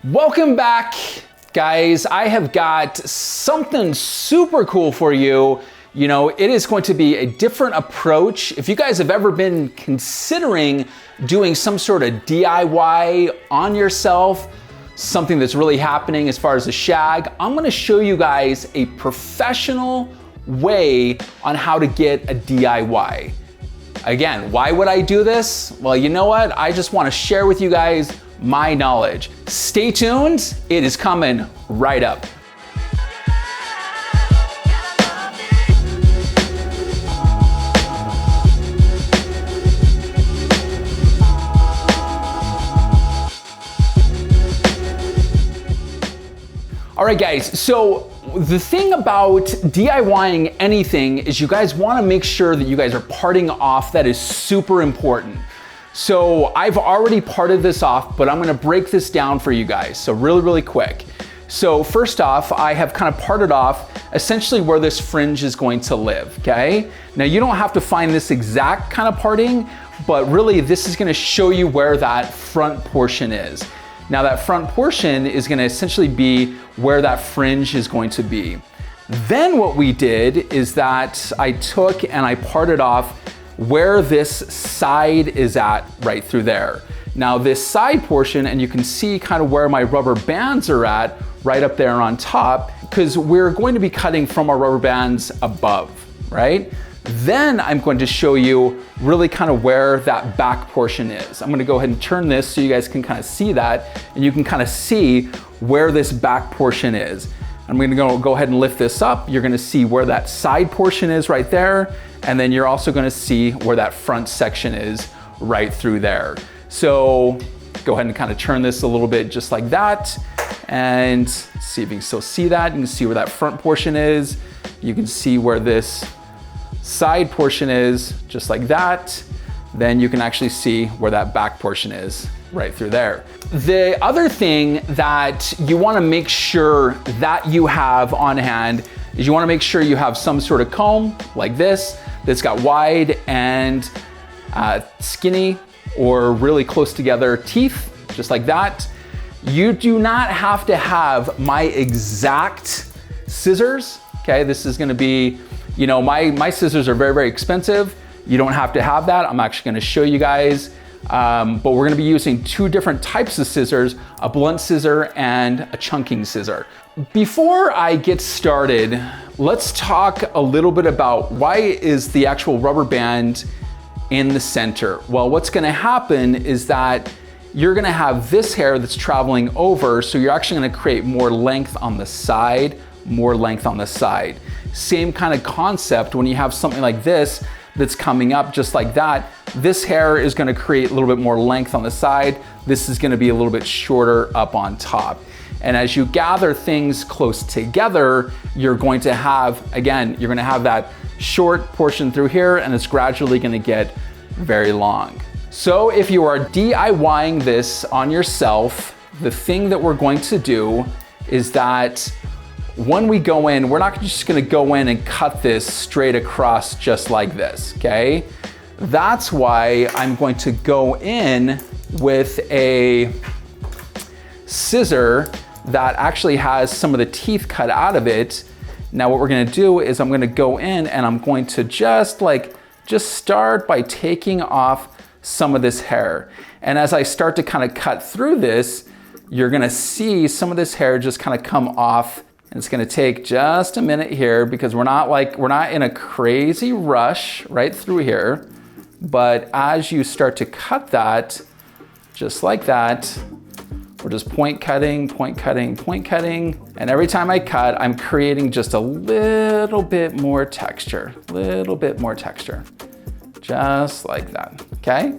Welcome back, guys. I have got something super cool for you. You know, it is going to be a different approach. If you guys have ever been considering doing some sort of DIY on yourself, something that's really happening as far as the shag, I'm gonna show you guys a professional way on how to get a DIY. Again, why would I do this? Well, you know what? I just wanna share with you guys my knowledge. Stay tuned, it is coming right up. All right, guys, so the thing about DIYing anything is you guys wanna make sure that you guys are parting off. That is super important. So I've already parted this off, but I'm gonna break this down for you guys. So really quick. So first off, I have kind of parted off essentially where this fringe is going to live, okay? Now you don't have to find this exact kind of parting, but really this is gonna show you where that front portion is. Now that front portion is gonna essentially be where that fringe is going to be. Then what we did is that I took and I parted off where this side is at right through there. Now this side portion, and you can see kind of where my rubber bands are at right up there on top, because we're going to be cutting from our rubber bands above, right? Then I'm going to show you really kind of where that back portion is. I'm gonna go ahead and turn this so you guys can kind of see that, and you can kind of see where this back portion is. I'm gonna go ahead and lift this up. You're gonna see where that side portion is right there, and then you're also gonna see where that front section is right through there. So go ahead and kind of turn this a little bit just like that, and see if you can still see that. You can see where that front portion is. You can see where this side portion is, just like that. Then you can actually see where that back portion is right through there. The other thing that you wanna make sure that you have on hand is you wanna make sure you have some sort of comb like this that's got wide and skinny or really close together teeth, just like that. You do not have to have my exact scissors, okay? This is gonna be, you know, my scissors are very expensive. You don't have to have that. I'm actually gonna show you guys, but we're gonna be using two different types of scissors, a blunt scissor and a chunking scissor. Before I get started, let's talk a little bit about why is the actual rubber band in the center. Well, what's gonna happen is that you're gonna have this hair that's traveling over, so you're actually gonna create more length on the side, more length on the side. Same kind of concept when you have something like this that's coming up just like that. This hair is gonna create a little bit more length on the side. This is gonna be a little bit shorter up on top. And as you gather things close together, you're going to have, again, you're gonna have that short portion through here, and it's gradually gonna get very long. So if you are DIYing this on yourself, the thing that we're going to do is that when we go in, we're not just gonna go in and cut this straight across just like this, okay? That's why I'm going to go in with a scissor that actually has some of the teeth cut out of it. Now what we're gonna do is I'm gonna go in and I'm going to just start by taking off some of this hair. And as I start to kind of cut through this, you're gonna see some of this hair just kind of come off. And it's gonna take just a minute here because we're not in a crazy rush right through here. But as you start to cut that, just like that, we're just point cutting. And every time I cut, I'm creating just a little bit more texture, just like that, okay?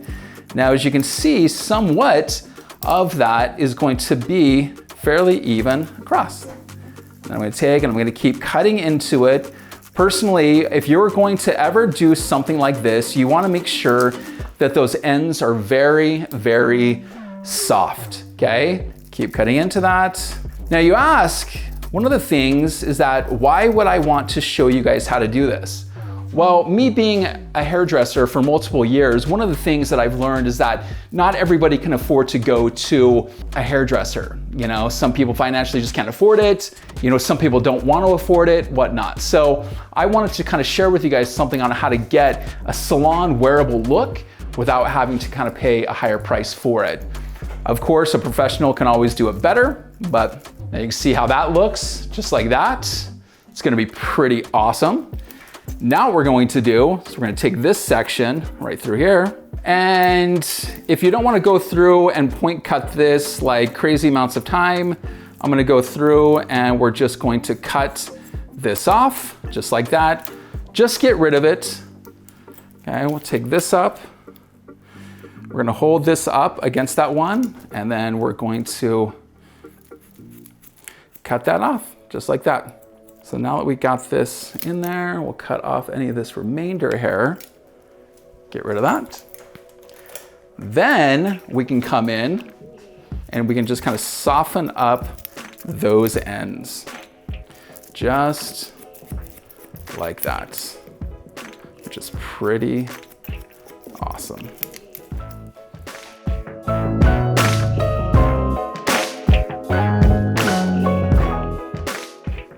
Now, as you can see, somewhat of that is going to be fairly even across. And I'm gonna take and I'm gonna keep cutting into it. Personally, if you're going to ever do something like this, you wanna make sure that those ends are very soft, okay? Keep cutting into that. Now you ask, one of the things is that why would I want to show you guys how to do this? Well, me being a hairdresser for multiple years, one of the things that I've learned is that not everybody can afford to go to a hairdresser. You know, some people financially just can't afford it. You know, some people don't want to afford it, whatnot. So I wanted to kind of share with you guys something on how to get a salon wearable look without having to kind of pay a higher price for it. Of course, a professional can always do it better, but now you can see how that looks, just like that. It's gonna be pretty awesome. Now what we're going to do is we're gonna take this section right through here, and if you don't wanna go through and point cut this like crazy amounts of time, I'm gonna go through and we're just going to cut this off, just like that. Just get rid of it. Okay, we'll take this up. We're gonna hold this up against that one, and then we're going to cut that off, just like that. So now that we got this in there, we'll cut off any of this remainder hair. Get rid of that. Then we can come in and we can just kind of soften up those ends. Just like that, which is pretty awesome.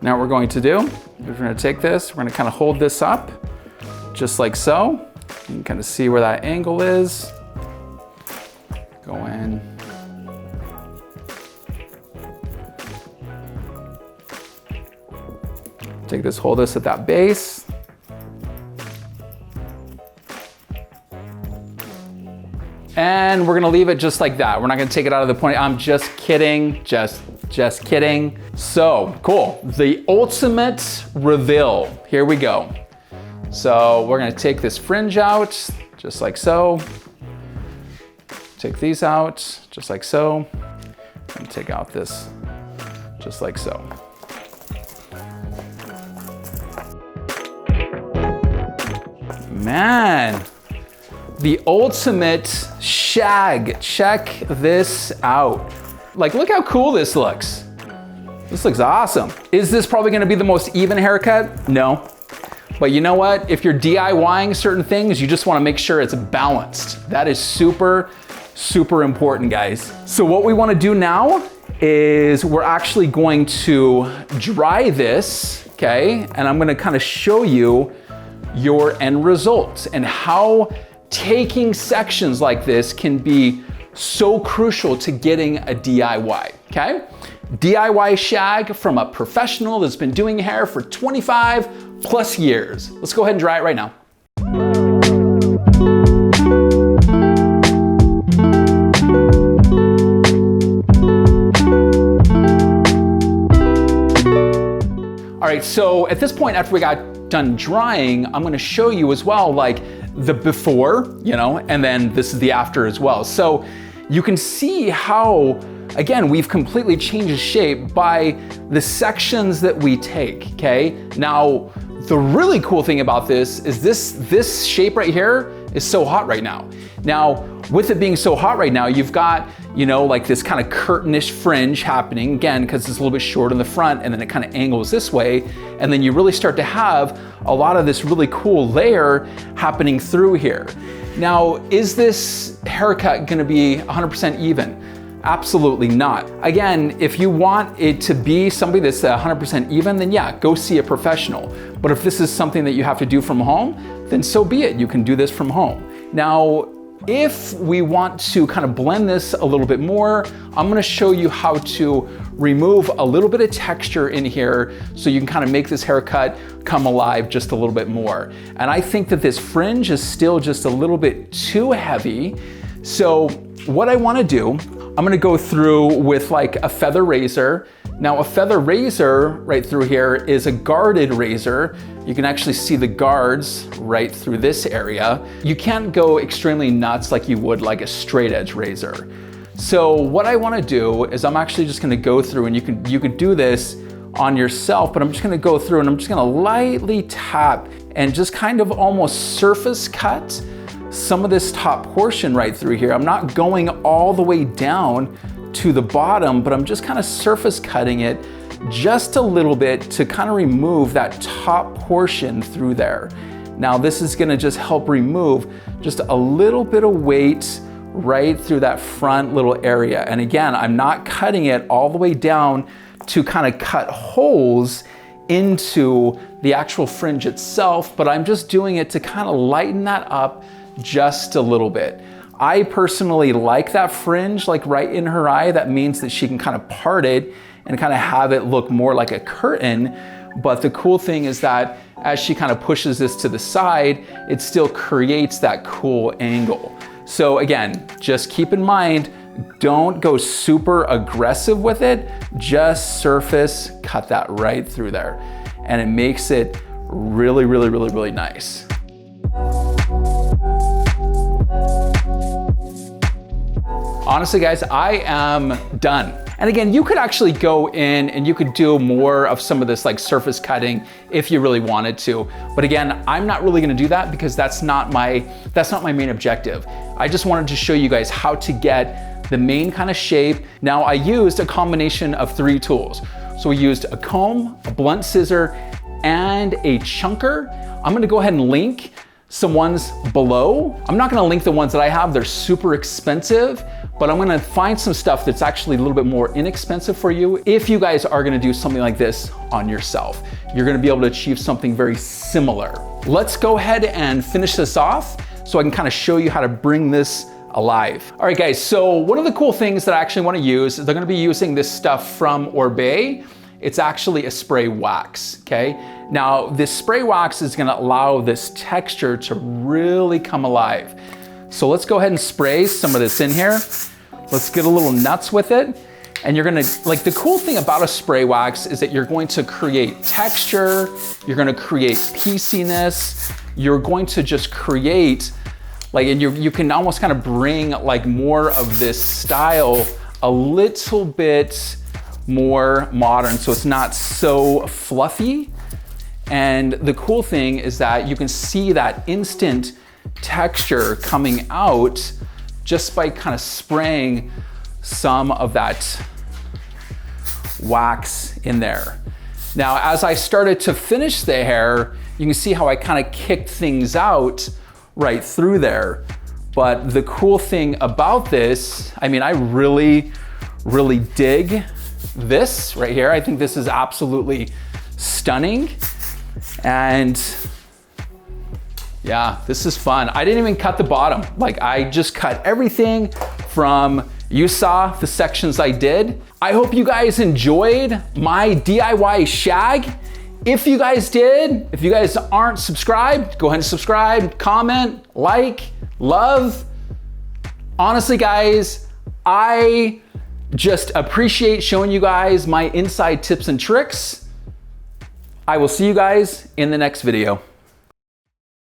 Now what we're going to do is we're going to take this, we're going to kind of hold this up just like so. You can kind of see where that angle is. Go in. Take this, hold this at that base. And we're gonna leave it just like that. We're not gonna take it out of the point. I'm just kidding, just kidding. So, cool, the ultimate reveal. Here we go. So we're gonna take this fringe out, just like so. Take these out, just like so. And take out this, just like so. Man, the ultimate shag. Check this out. Like, look how cool this looks. This looks awesome. Is this probably gonna be the most even haircut? No. But you know what? If you're DIYing certain things, you just wanna make sure it's balanced. That is super, super important, guys. So what we wanna do now is we're actually going to dry this, okay? And I'm gonna kind of show you your end results and how taking sections like this can be so crucial to getting a DIY, okay? DIY shag from a professional that's been doing hair for 25 plus years. Let's go ahead and dry it right now. All right, so at this point, after we got done drying, I'm gonna show you as well, like the before, you know, and then this is the after as well. So you can see how, again, we've completely changed the shape by the sections that we take, okay? Now, the really cool thing about this is this shape right here is so hot right now. Now, with it being so hot right now, you've got, you know, like this kind of curtainish fringe happening, again, because it's a little bit short in the front and then it kind of angles this way. And then you really start to have a lot of this really cool layer happening through here. Now, is this haircut gonna be 100% even? Absolutely not. Again, if you want it to be somebody that's 100% even, then yeah, go see a professional. But if this is something that you have to do from home, then so be it. You can do this from home. Now, if we want to kind of blend this a little bit more, I'm gonna show you how to remove a little bit of texture in here so you can kind of make this haircut come alive just a little bit more. And I think that this fringe is still just a little bit too heavy. So what I wanna do, I'm gonna go through with like a feather razor. Now a feather razor right through here is a guarded razor. You can actually see the guards right through this area. You can't go extremely nuts like you would like a straight edge razor. So what I wanna do is I'm actually just gonna go through, and you could do this on yourself, but I'm just gonna go through and I'm just gonna lightly tap and just kind of almost surface cut some of this top portion right through here. I'm not going all the way down to the bottom, but I'm just kind of surface cutting it just a little bit to kind of remove that top portion through there. Now this is gonna just help remove just a little bit of weight right through that front little area. And again, I'm not cutting it all the way down to kind of cut holes into the actual fringe itself, but I'm just doing it to kind of lighten that up just a little bit. I personally like that fringe like right in her eye. That means that she can kind of part it and kind of have it look more like a curtain. But the cool thing is that as she kind of pushes this to the side, it still creates that cool angle. So again, just keep in mind, don't go super aggressive with it, just surface cut that right through there. And it makes it really, really, really, really nice. Honestly guys, I am done. And again, you could actually go in and you could do more of some of this like surface cutting if you really wanted to. But again, I'm not really gonna do that because that's not my main objective. I just wanted to show you guys how to get the main kind of shape. Now I used a combination of 3 tools. So we used a comb, a blunt scissor, and a chunker. I'm gonna go ahead and link some ones below. I'm not gonna link the ones that I have, they're super expensive, but I'm gonna find some stuff that's actually a little bit more inexpensive for you if you guys are gonna do something like this on yourself. You're gonna be able to achieve something very similar. Let's go ahead and finish this off so I can kind of show you how to bring this alive. All right guys, so one of the cool things that I actually wanna use is they're gonna be using this stuff from Oribe. It's actually a spray wax, okay? Now, this spray wax is gonna allow this texture to really come alive. So let's go ahead and spray some of this in here. Let's get a little nuts with it. And you're gonna, like the cool thing about a spray wax is that you're going to create texture, you're gonna create pieciness, you're going to just create, like, and you can almost kind of bring like more of this style a little bit more modern, so it's not so fluffy. And the cool thing is that you can see that instant texture coming out just by kind of spraying some of that wax in there. Now, as I started to finish the hair, you can see how I kind of kicked things out right through there. But the cool thing about this, I mean, I really, really dig this right here. I think this is absolutely stunning. And yeah, this is fun. I didn't even cut the bottom. Like I just cut everything from, you saw the sections I did. I hope you guys enjoyed my DIY shag. If you guys did, if you guys aren't subscribed, go ahead and subscribe, comment, like, love. Honestly guys, I just appreciate showing you guys my inside tips and tricks. I will see you guys in the next video.